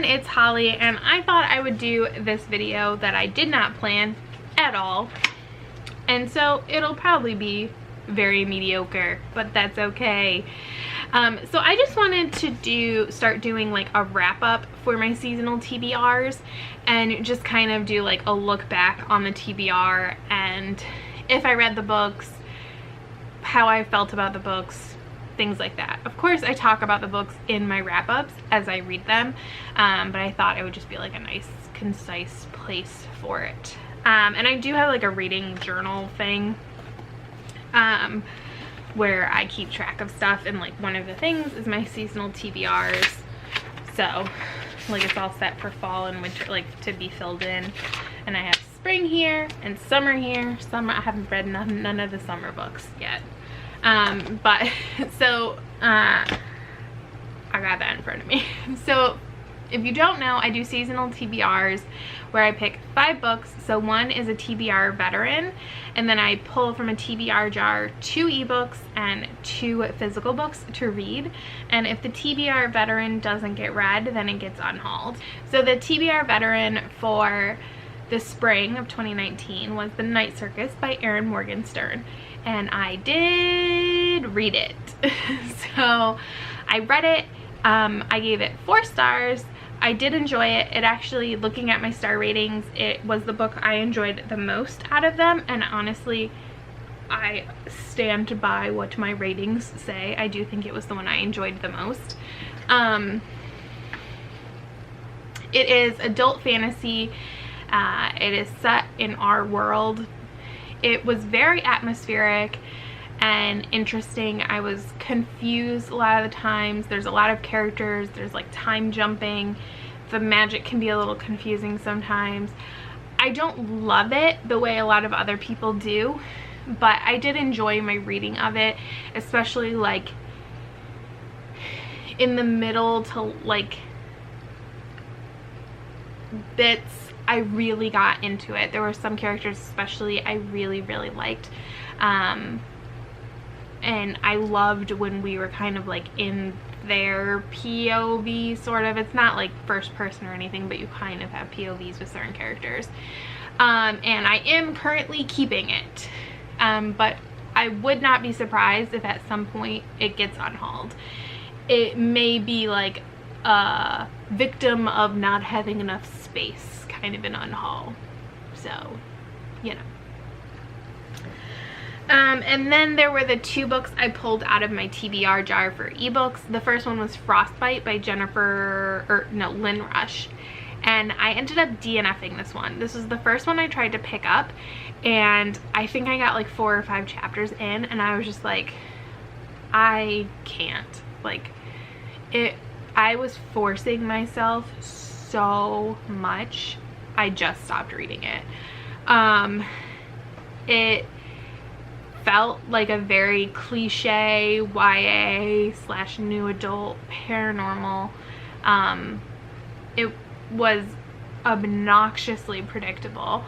it's Holly, and I thought I would do this video that I did not plan at all, and so it'll probably be very mediocre, but that's okay. So I just wanted to start doing like a wrap up for my seasonal TBRs and just kind of do like a look back on the TBR and if I read the books, how I felt about the books, things like that. Of course, I talk about the books in my wrap-ups as I read them, but I thought it would just be like a nice, concise place for it. And I do have like a reading journal thing where I keep track of stuff, and like one of the things is my seasonal TBRs. So like it's all set for fall and winter, like to be filled in. And I have spring here and summer here. Summer, I haven't read none of the summer books yet. But so I got that in front of me. So if you don't know, I do seasonal TBRs where I pick 5 books. So one is a TBR Veteran, and then I pull from a TBR jar 2 ebooks and 2 physical books to read. And if the TBR Veteran doesn't get read, then it gets unhauled. So the TBR Veteran for the spring of 2019 was The Night Circus by Erin Morgenstern, and I did read it. So I read it, I gave it 4 stars. I did enjoy it. It actually, looking at my star ratings, it was the book I enjoyed the most out of them, and honestly I stand by what my ratings say. I do think it was the one I enjoyed the most. It is adult fantasy. It is set in our world. It was very atmospheric and interesting. I was confused a lot of the times. There's a lot of characters. There's like time jumping. The magic can be a little confusing sometimes. I don't love it the way a lot of other people do, but I did enjoy my reading of it, especially like in the middle to like bits. I really got into it. There were some characters especially I really liked, and I loved when we were kind of like in their POV sort of. It's not like first person or anything, but you kind of have POVs with certain characters, and I am currently keeping it, but I would not be surprised if at some point it gets unhauled. It may be like a victim of not having enough space kind of an unhaul, so you know. And then there were the 2 books I pulled out of my TBR jar for ebooks. The first one was Frostbite by Lynn Rush, and I ended up DNFing this one. This was the first one I tried to pick up, and I think I got like 4 or 5 chapters in, and I was just like, I can't, like it. I was forcing myself so much. I just stopped reading it. It felt like a very cliche YA / new adult paranormal. It was obnoxiously predictable,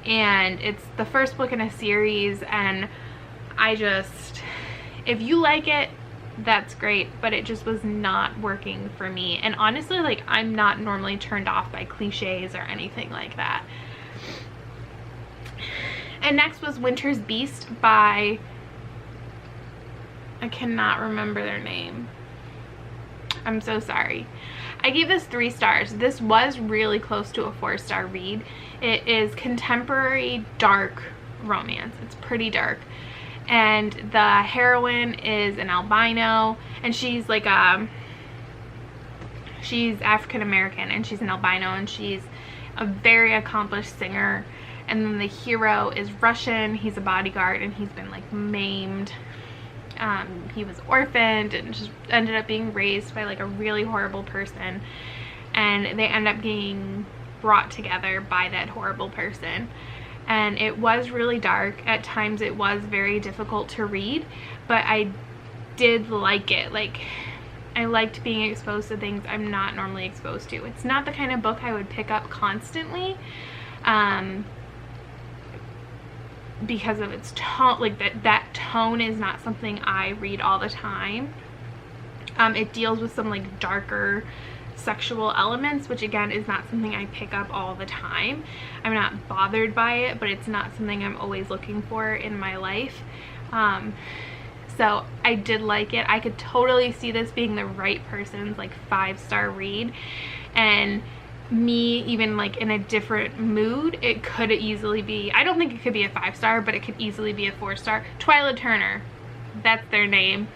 and it's the first book in a series, and if you like it, that's great, but it just was not working for me. And honestly, like, I'm not normally turned off by cliches or anything like that. And next was Winter's Beast by, I cannot remember their name. I'm so sorry. I gave this 3 stars. This was really close to a 4-star read. It is contemporary dark romance. It's pretty dark. And the heroine is an albino, and she's like she's African American, and she's an albino, and she's a very accomplished singer. And then the hero is Russian. He's a bodyguard, and he's been like maimed. He was orphaned and just ended up being raised by like a really horrible person, and they end up getting brought together by that horrible person. And it was really dark. At times it was very difficult to read, but I did like it. Like, I liked being exposed to things I'm not normally exposed to. It's not the kind of book I would pick up constantly, because of its tone. Like, that tone is not something I read all the time. It deals with some like darker sexual elements, which again is not something I pick up all the time. I'm not bothered by it, but it's not something I'm always looking for in my life. So I did like it. I could totally see this being the right person's like 5-star read, and me even like in a different mood, it could easily be, I don't think it could be a 5-star, but it could easily be a 4-star. Twyla Turner, that's their name.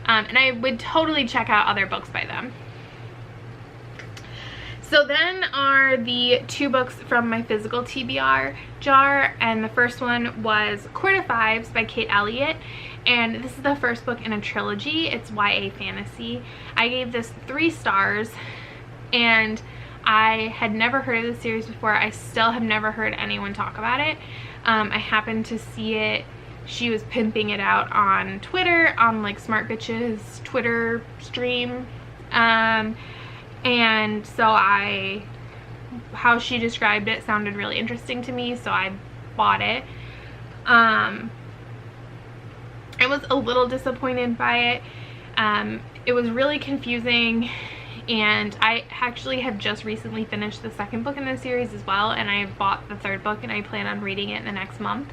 And I would totally check out other books by them. So then are the 2 books from my physical TBR jar, and the first one was Court of Fives by Kate Elliott, and this is the first book in a trilogy. It's YA fantasy. I gave this 3 stars, and I had never heard of the series before. I still have never heard anyone talk about it. I happened to see it, she was pimping it out on Twitter, on like Smart Bitch's Twitter stream, and so how she described it sounded really interesting to me, so I bought it. I was a little disappointed by it. It was really confusing, and I actually have just recently finished the second book in the series as well, and I bought the 3rd book and I plan on reading it in the next month.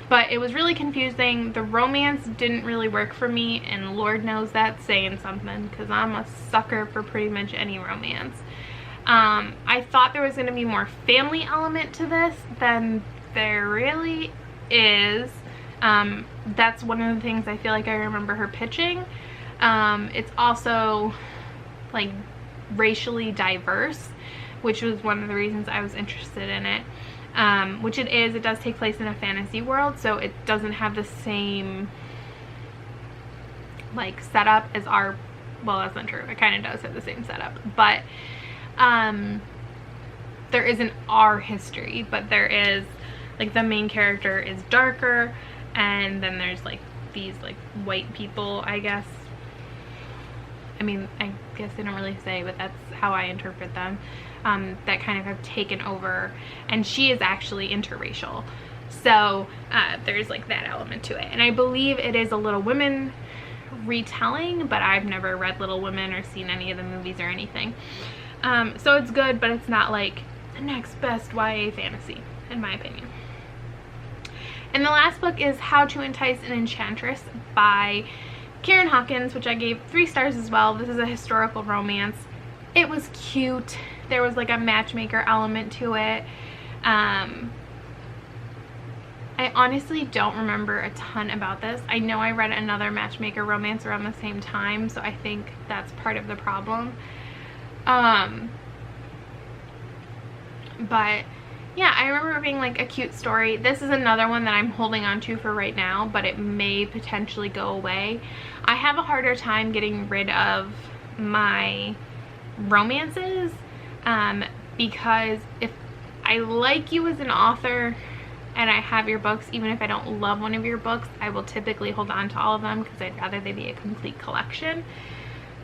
But it was really confusing. The romance didn't really work for me, and Lord knows that's saying something, because I'm a sucker for pretty much any romance. I thought there was going to be more family element to this than there really is. That's one of the things I feel like I remember her pitching. It's also like racially diverse, which was one of the reasons I was interested in it. Which it is. It does take place in a fantasy world, so it doesn't have the same like setup as our, well, that's not true, it kind of does have the same setup, but there isn't our history, but there is, like, the main character is darker, and then there's like these like white people, I guess. I mean, I guess they don't really say, but that's how I interpret them, that kind of have taken over, and she is actually interracial, so there's like that element to it. And I believe it is a Little Women retelling, but I've never read Little Women or seen any of the movies or anything, so it's good, but it's not like the next best YA fantasy in my opinion. And the last book is How to Entice an Enchantress by Karen Hawkins, which I gave 3 stars as well. This is a historical romance. It was cute. There was like a matchmaker element to it. I honestly don't remember a ton about this. I know I read another matchmaker romance around the same time, so I think that's part of the problem. But yeah, I remember it being like a cute story. This is another one that I'm holding on to for right now, but it may potentially go away. I have a harder time getting rid of my romances, because if I like you as an author and I have your books, even if I don't love one of your books, I will typically hold on to all of them because I'd rather they be a complete collection.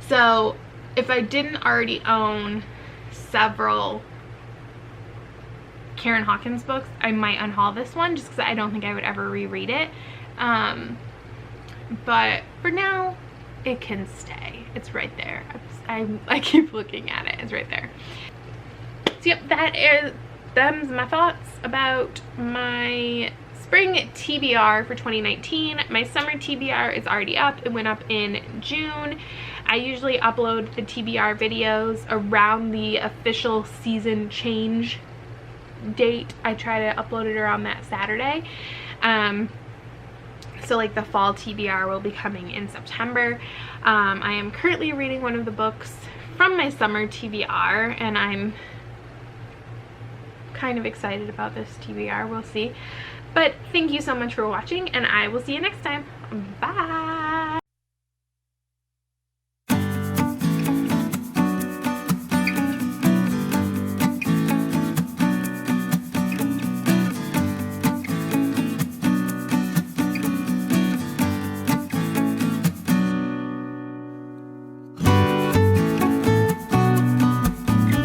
So if I didn't already own several Karen Hawkins books, I might unhaul this one just because I don't think I would ever reread it. But for now, it can stay. It's right there. I keep looking at it. It's right there. So yep, them's my thoughts about my spring TBR for 2019. My summer TBR is already up. It went up in June. I usually upload the TBR videos around the official season change date. I try to upload it around that Saturday. So like the fall TBR will be coming in September. I am currently reading one of the books from my summer TBR, and I'm kind of excited about this TBR. We'll see. But thank you so much for watching, and I will see you next time. Bye!